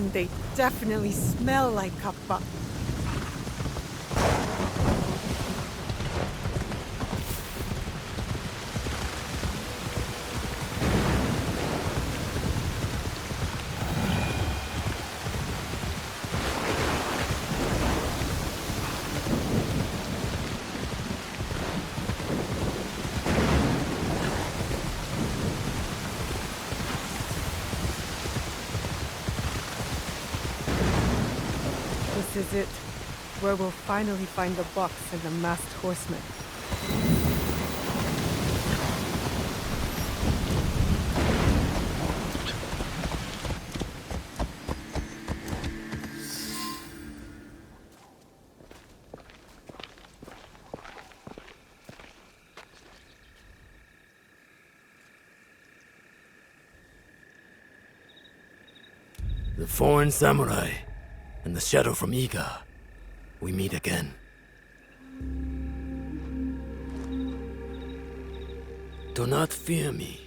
And they definitely smell like kappa. This is it, where we'll finally find the box and the masked horseman. The foreign samurai and the shadow from Iga. We meet again. Do not fear me.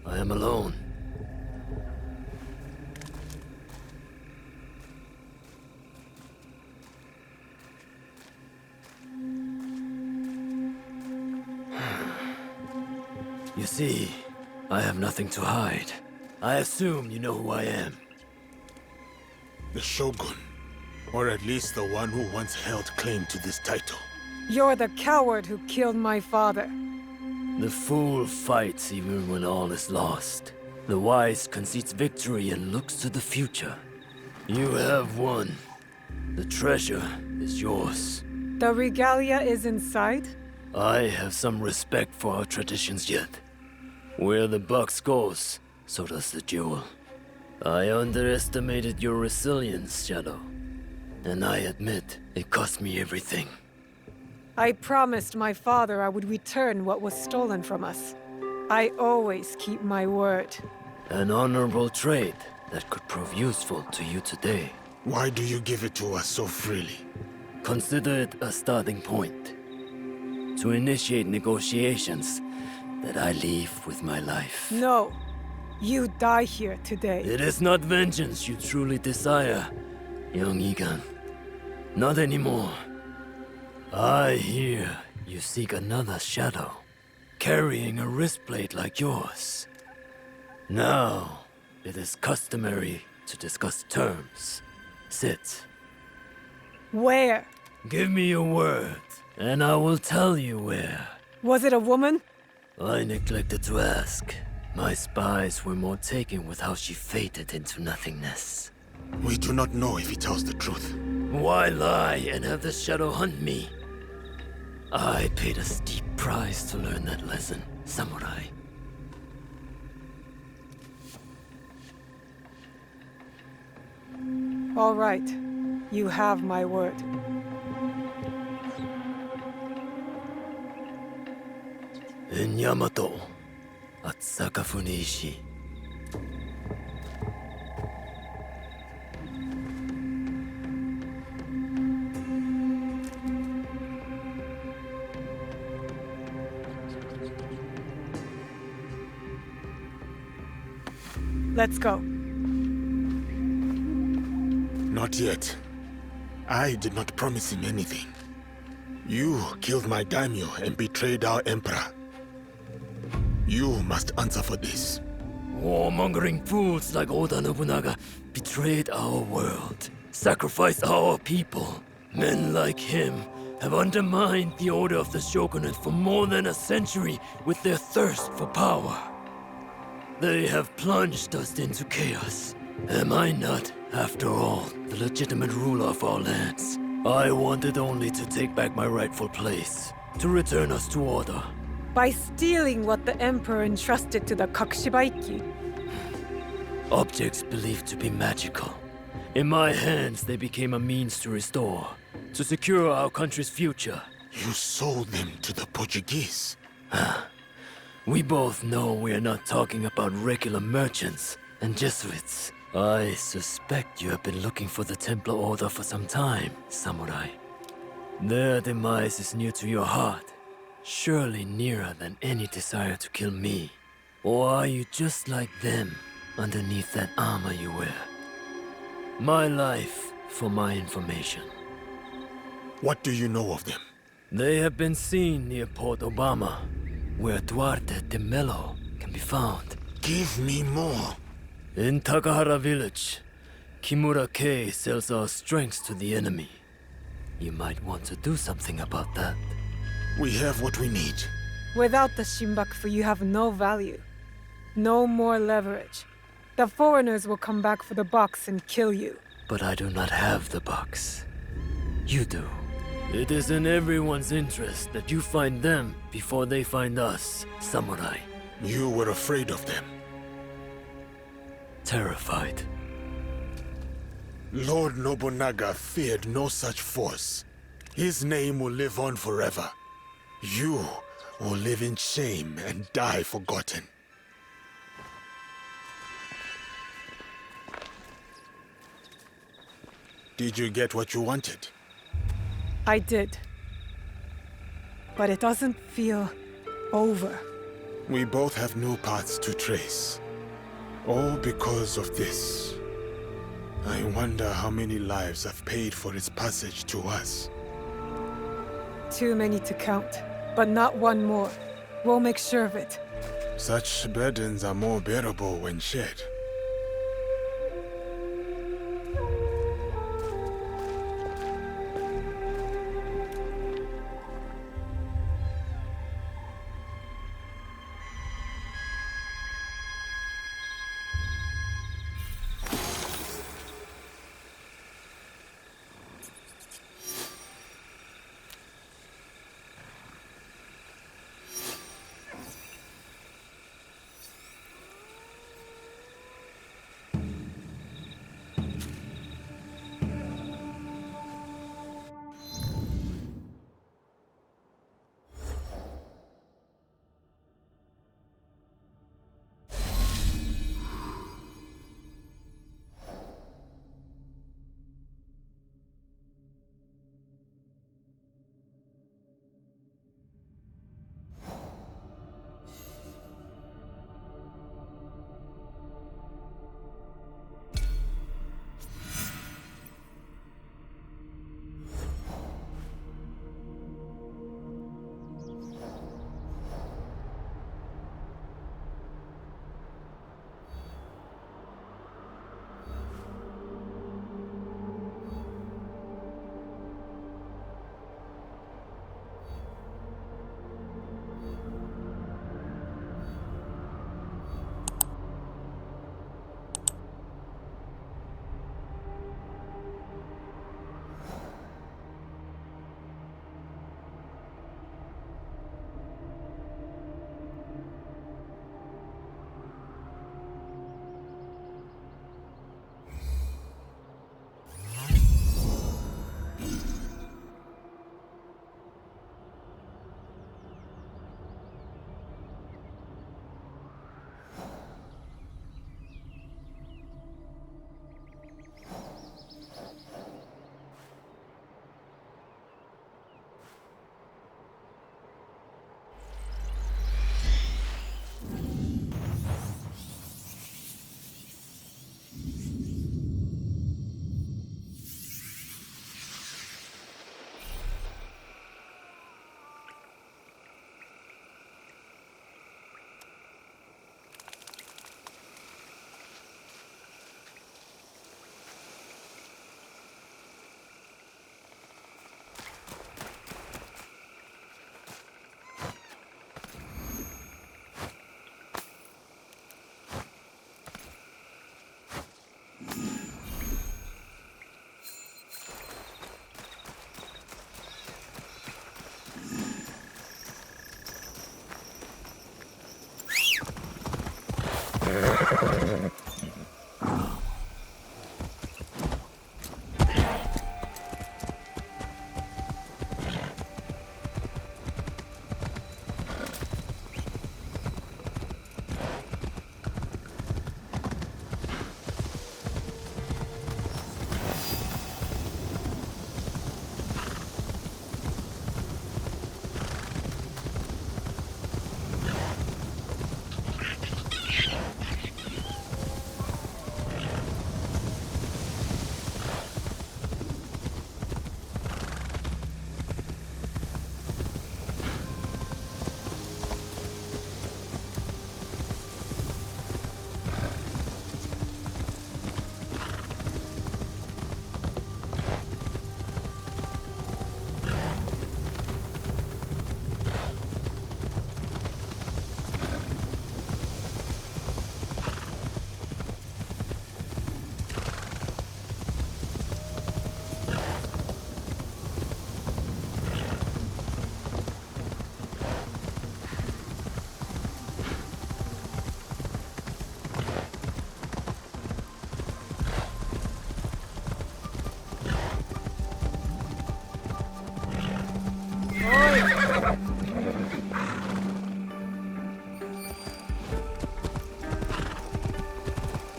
I am alone. You see, I have nothing to hide. I assume you know who I am. The Shogun, or at least the one who once held claim to this title. You're the coward who killed my father. The fool fights even when all is lost. The wise concedes victory and looks to the future. You have won. The treasure is yours. The regalia is inside? I have some respect for our traditions yet. Where the box goes, so does the jewel. I underestimated your resilience, Shadow. And I admit, it cost me everything. I promised my father I would return what was stolen from us. I always keep my word. An honorable trait that could prove useful to you today. Why do you give it to us so freely? Consider it a starting point. To initiate negotiations that I leave with my life. No. You die here today. It is not vengeance you truly desire, young Egan. Not anymore. I hear you seek another shadow, carrying a wristblade like yours. Now, it is customary to discuss terms. Sit. Where? Give me your word, and I will tell you where. Was it a woman? I neglected to ask. My spies were more taken with how she faded into nothingness. We do not know if he tells the truth. Why lie and have the shadow hunt me? I paid a steep price to learn that lesson, samurai. All right. You have my word. In Yamato, at Sakafuniishi. Let's go. Not yet. I did not promise him anything. You killed my daimyo and betrayed our emperor. You must answer for this. Warmongering fools like Oda Nobunaga betrayed our world, sacrificed our people. Men like him have undermined the order of the shogunate for more than a century with their thirst for power. They have plunged us into chaos. Am I not, after all, the legitimate ruler of our lands? I wanted only to take back my rightful place, to return us to order. By stealing what the Emperor entrusted to the Kakushibaiki. Objects believed to be magical. In my hands, they became a means to restore, to secure our country's future. You sold them to the Portuguese. We both know we are not talking about regular merchants and Jesuits. I suspect you have been looking for the Templar Order for some time, samurai. Their demise is near to your heart, surely nearer than any desire to kill me. Or are you just like them, underneath that armor you wear? My life for my information. What do you know of them? They have been seen near Port Obama, where Duarte de Mello can be found. Give me more. In Takahara village, Kimura K sells our strengths to the enemy. You might want to do something about that. We have what we need. Without the Shimbakufu, you have no value. No more leverage. The foreigners will come back for the box and kill you. But I do not have the box. You do. It is in everyone's interest that you find them before they find us, samurai. You were afraid of them. Terrified. Lord Nobunaga feared no such force. His name will live on forever. You will live in shame and die forgotten. Did you get what you wanted? I did. But it doesn't feel over. We both have new paths to trace. All because of this. I wonder how many lives have paid for its passage to us. Too many to count, but not one more. We'll make sure of it. Such burdens are more bearable when shared.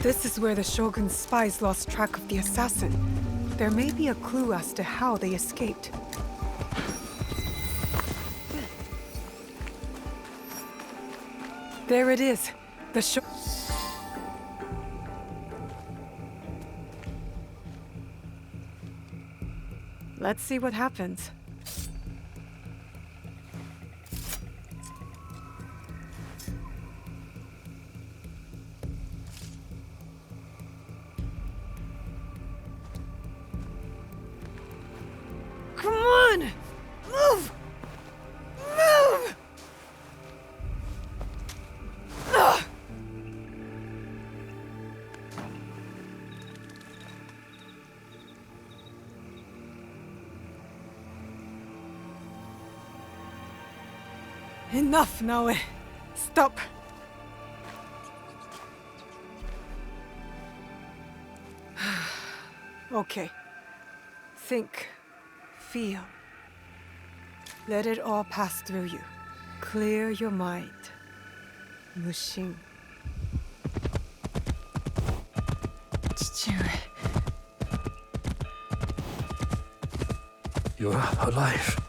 This is where the Shogun's spies lost track of the assassin. There may be a clue as to how they escaped. There it is. The Let's see what happens. Come on! Move! Move! Ugh. Enough, Naoe. Stop. Okay. Think. Feel. Let it all pass through you. Clear your mind. Mushin. You're alive.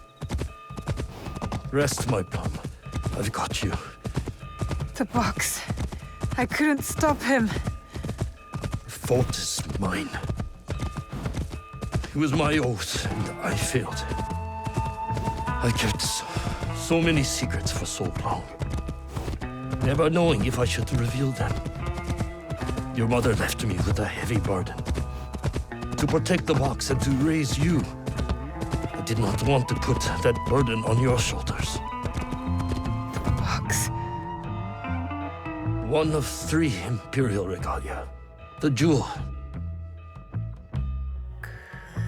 Rest, my plum. I've got you. The box. I couldn't stop him. The fault is mine. It was my oath, and I failed. I kept so many secrets for so long, never knowing if I should reveal them. Your mother left me with a heavy burden. To protect the box and to raise you, I did not want to put that burden on your shoulders. The box. One of 3 imperial regalia. The jewel.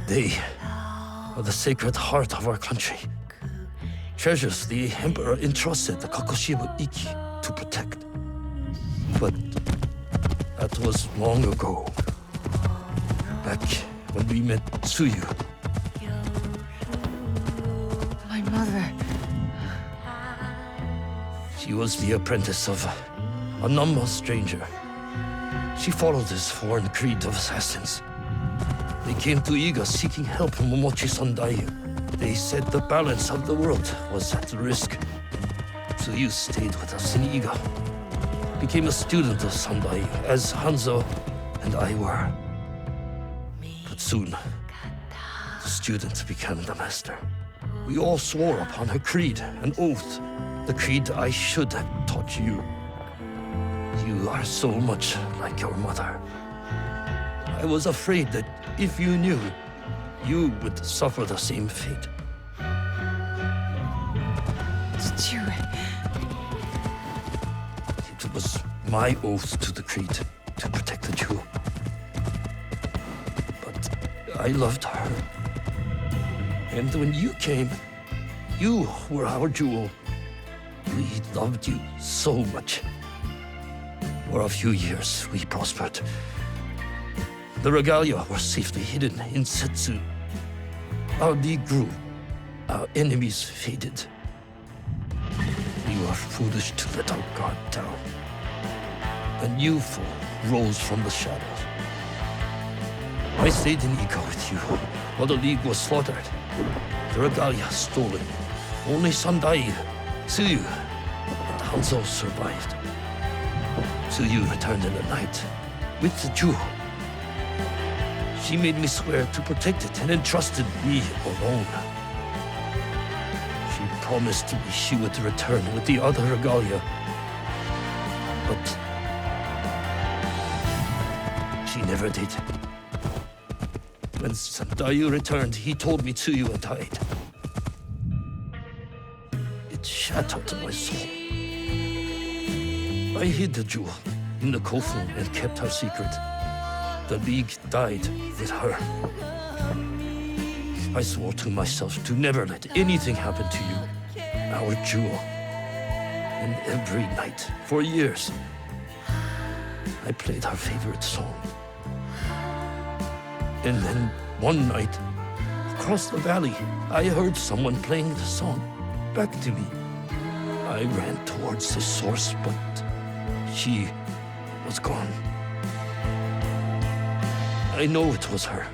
They are the sacred heart of our country. Treasures the Emperor entrusted the Kakushima Iki to protect. But that was long ago. Back when we met Tsuyu. My mother. She was the apprentice of a Namma stranger. She followed this foreign creed of assassins. They came to Iga seeking help from Momochi Sandayu. They said the balance of the world was at risk. So you stayed with us in Iga. Became a student of Sandayu, as Hanzo and I were. But soon, the student became the master. We all swore upon her creed, an oath. The creed I should have taught you. You are so much like your mother. I was afraid that if you knew, you would suffer the same fate. It was my oath to the creed to protect the jewel. But I loved her. And when you came, you were our jewel. We loved you so much. For a few years, we prospered. The regalia were safely hidden in Setsu. Our league grew. Our enemies faded. We were foolish to let our guard down. A new foe rose from the shadows. I stayed in Iga with you while the league was slaughtered. The regalia stolen. Only Sandayu, Tsuyu, and Hanzo survived. Tsuyu returned in the night with the jewel. She made me swear to protect it and entrusted me alone. She promised me she would return with the other regalia. But she never did. When Sandayu returned, he told me Tsuyu had died. It shattered my soul. I hid the jewel in the coffin and kept her secret. The League died with her. I swore to myself to never let anything happen to you, our jewel. And every night, for years, I played her favorite song. And then one night, across the valley, I heard someone playing the song back to me. I ran towards the source, but she was gone. I know it was her.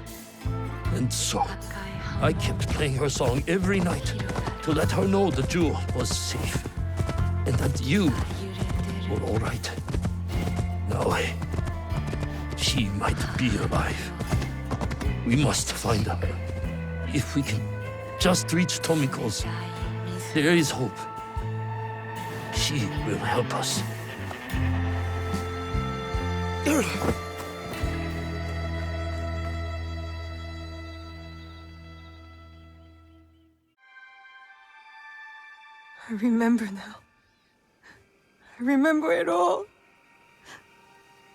And so, I kept playing her song every night to let her know the jewel was safe. And that you were all right. Now, she might be alive. We must find her. If we can just reach Tomiko's, there is hope. She will help us. I remember now. I remember it all.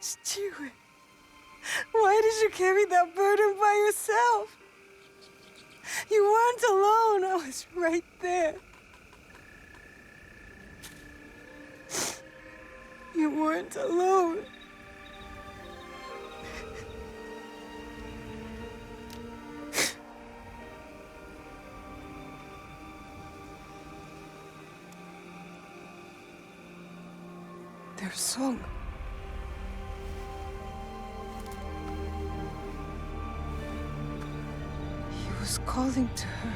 Stewie, why did you carry that burden by yourself? You weren't alone. I was right there. You weren't alone. Their song. He was calling to her.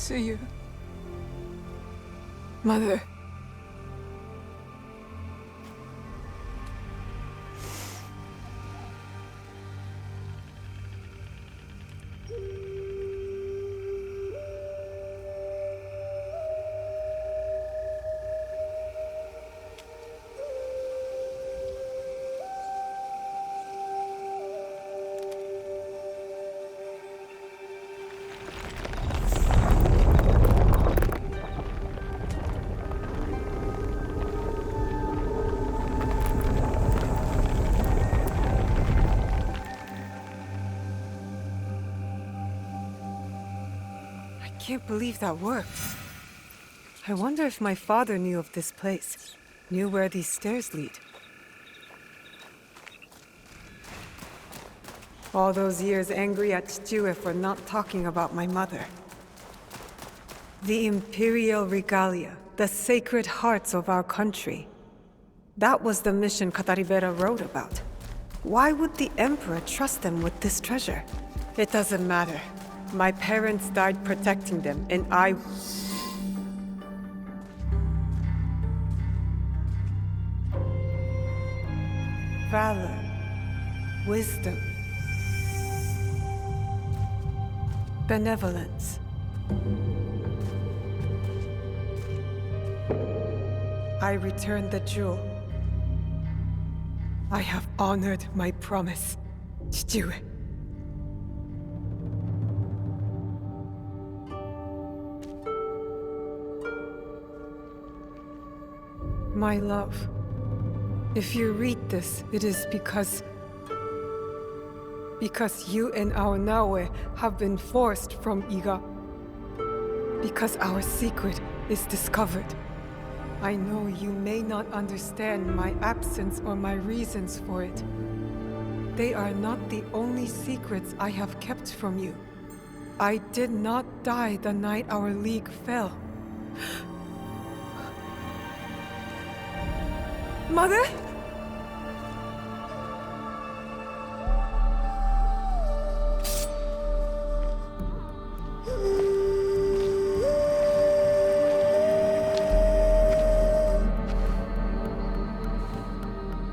To you, Mother. I can't believe that worked. I wonder if my father knew of this place, knew where these stairs lead. All those years angry at Stewie for not talking about my mother. The imperial regalia, the sacred hearts of our country. That was the mission Kataribera wrote about. Why would the Emperor trust them with this treasure? It doesn't matter. My parents died protecting them, and I... Valor, wisdom, benevolence. I returned the jewel. I have honored my promise, Stewie. My love, if you read this, it is because you and our Naue have been forced from Iga. Because our secret is discovered. I know you may not understand my absence or my reasons for it. They are not the only secrets I have kept from you. I did not die the night our league fell. Mother?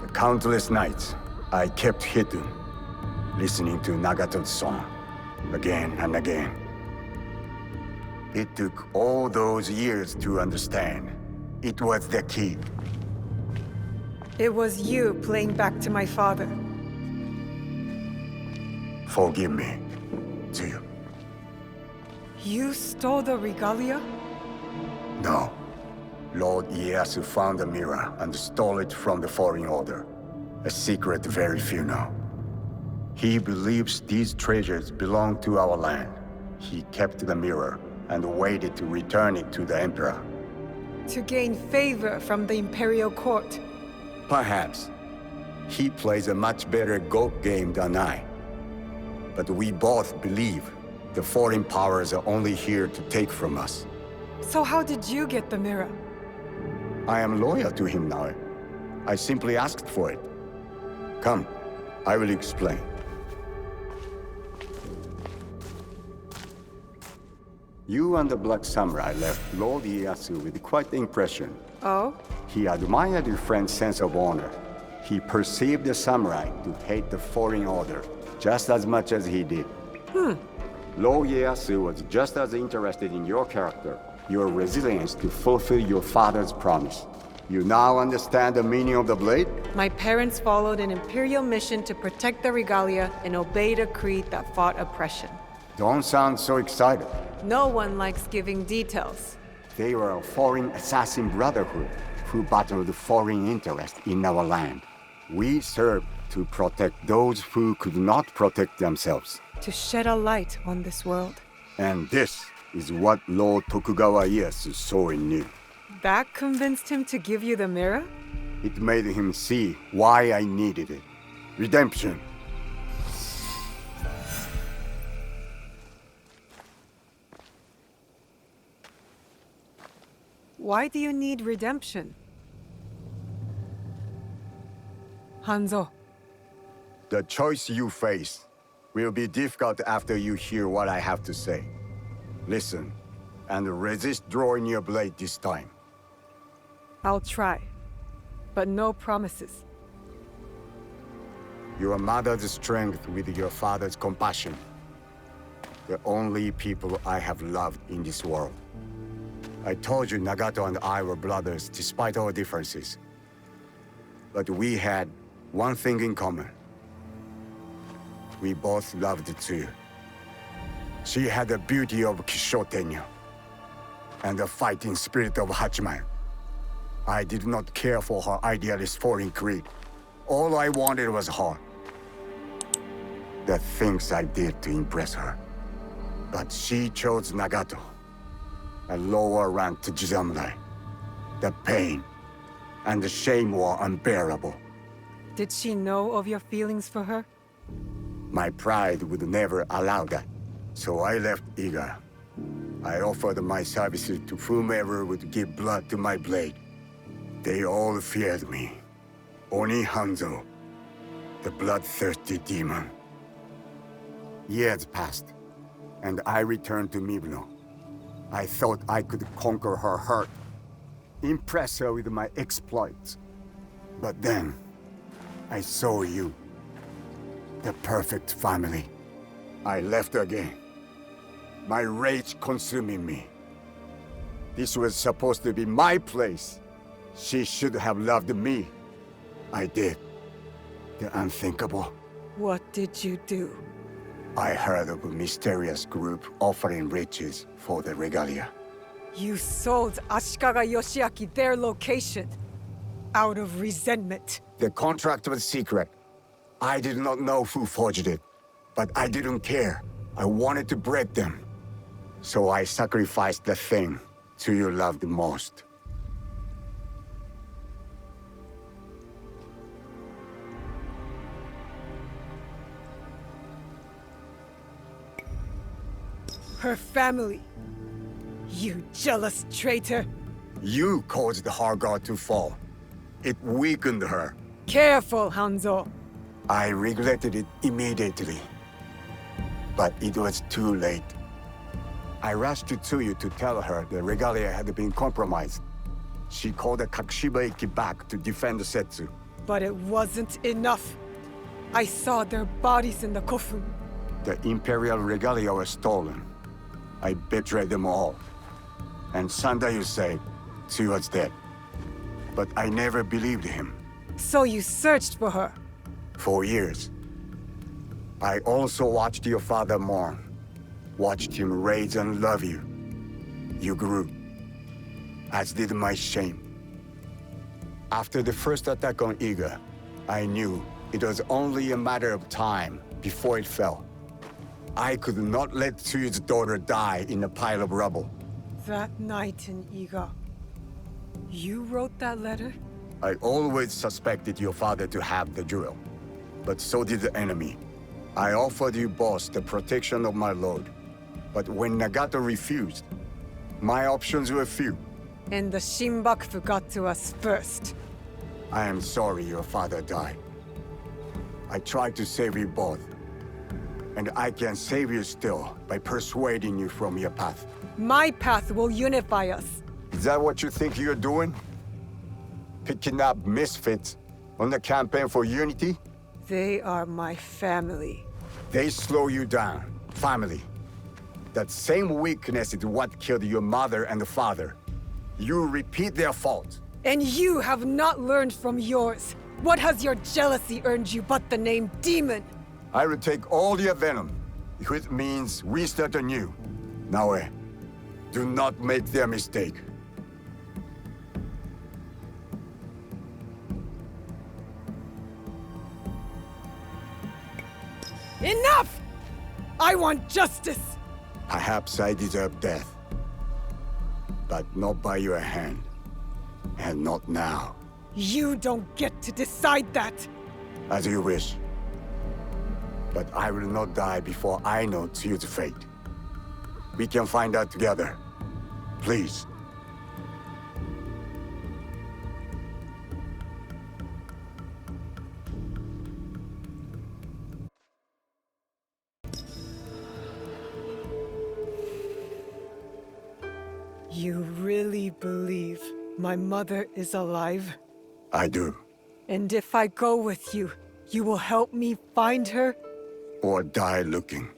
The countless nights I kept hidden, listening to Nagato's song again and again. It took all those years to understand. It was the key. It was you playing back to my father. Forgive me, Tsuyu. You stole the regalia? No. Lord Ieyasu found the mirror and stole it from the Foreign Order. A secret very few know. He believes these treasures belong to our land. He kept the mirror and waited to return it to the Emperor. To gain favor from the Imperial Court. Perhaps. He plays a much better Go game than I. But we both believe the foreign powers are only here to take from us. So how did you get the mirror? I am loyal to him now. I simply asked for it. Come, I will explain. You and the Black Samurai left Lord Ieyasu with quite the impression. Oh? He admired your friend's sense of honor. He perceived the samurai to hate the foreign order just as much as he did. Lord Ieyasu was just as interested in your character, your resilience to fulfill your father's promise. You now understand the meaning of the blade? My parents followed an imperial mission to protect the regalia and obeyed a creed that fought oppression. Don't sound so excited. No one likes giving details. They were a foreign assassin brotherhood who battled foreign interests in our land. We served to protect those who could not protect themselves. To shed a light on this world. And this is what Lord Tokugawa Ieyasu saw in you. That convinced him to give you the mirror? It made him see why I needed it. Redemption. Why do you need redemption? Hanzo. The choice you face will be difficult after you hear what I have to say. Listen, and resist drawing your blade this time. I'll try, but no promises. Your mother's strength with your father's compassion. The only people I have loved in this world. I told you Nagato and I were brothers despite our differences. But we had one thing in common. We both loved Tsuyu. She had the beauty of Kishotenya and the fighting spirit of Hachiman. I did not care for her idealist foreign creed. All I wanted was her. The things I did to impress her. But she chose Nagato, a lower rank to Jisamurai. The pain and the shame were unbearable. Did she know of your feelings for her? My pride would never allow that, so I left Iga. I offered my services to whomever would give blood to my blade. They all feared me. Oni Hanzo, the bloodthirsty demon. Years passed, and I returned to Mibuno. I thought I could conquer her hurt, impress her with my exploits. But then, I saw you. The perfect family. I left again. My rage consuming me. This was supposed to be my place. She should have loved me. I did. The unthinkable. What did you do? I heard of a mysterious group offering riches for the regalia. You sold Ashikaga Yoshiaki their location. Out of resentment. The contract was secret. I did not know who forged it, but I didn't care. I wanted to break them. So I sacrificed the thing Tsuyu loved most. Her family. You jealous traitor. You caused her guard to fall. It weakened her. Careful, Hanzo. I regretted it immediately. But it was too late. I rushed to Tsuyu to tell her the regalia had been compromised. She called the Kakushibaiki back to defend Setsu. But it wasn't enough. I saw their bodies in the kofun. The Imperial regalia was stolen. I betrayed them all. And Sandayu said Tsuyu was dead. But I never believed him. So you searched for her? For years. I also watched your father mourn. Watched him raise and love you. You grew. As did my shame. After the first attack on Iga, I knew it was only a matter of time before it fell. I could not let Tsuyu's daughter die in a pile of rubble. That night in Iga, you wrote that letter? I always suspected your father to have the jewel, but so did the enemy. I offered you both the protection of my lord, but when Nagato refused, my options were few. And the Shinbaku got to us first. I am sorry your father died. I tried to save you both. And I can save you still by persuading you from your path. My path will unify us. Is that what you think you're doing? Picking up misfits on the campaign for unity? They are my family. They slow you down. Family. That same weakness is what killed your mother and father. You repeat their fault. And you have not learned from yours. What has your jealousy earned you but the name Demon? I will take all your venom, if it means we start anew. Now, do not make their mistake. Enough! I want justice! Perhaps I deserve death. But not by your hand. And not now. You don't get to decide that! As you wish. But I will not die before I know Tsuyu's fate. We can find out together. Please. You really believe my mother is alive? I do. And if I go with you, you will help me find her? Or die looking.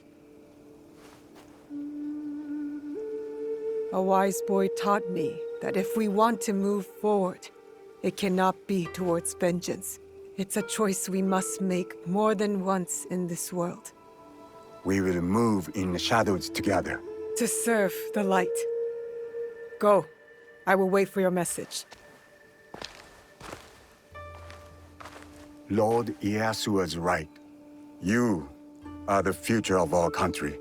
A wise boy taught me that if we want to move forward, it cannot be towards vengeance. It's a choice we must make more than once in this world. We will move in the shadows together. To serve the light. Go. I will wait for your message. Lord Ieyasu was right. You are the future of our country.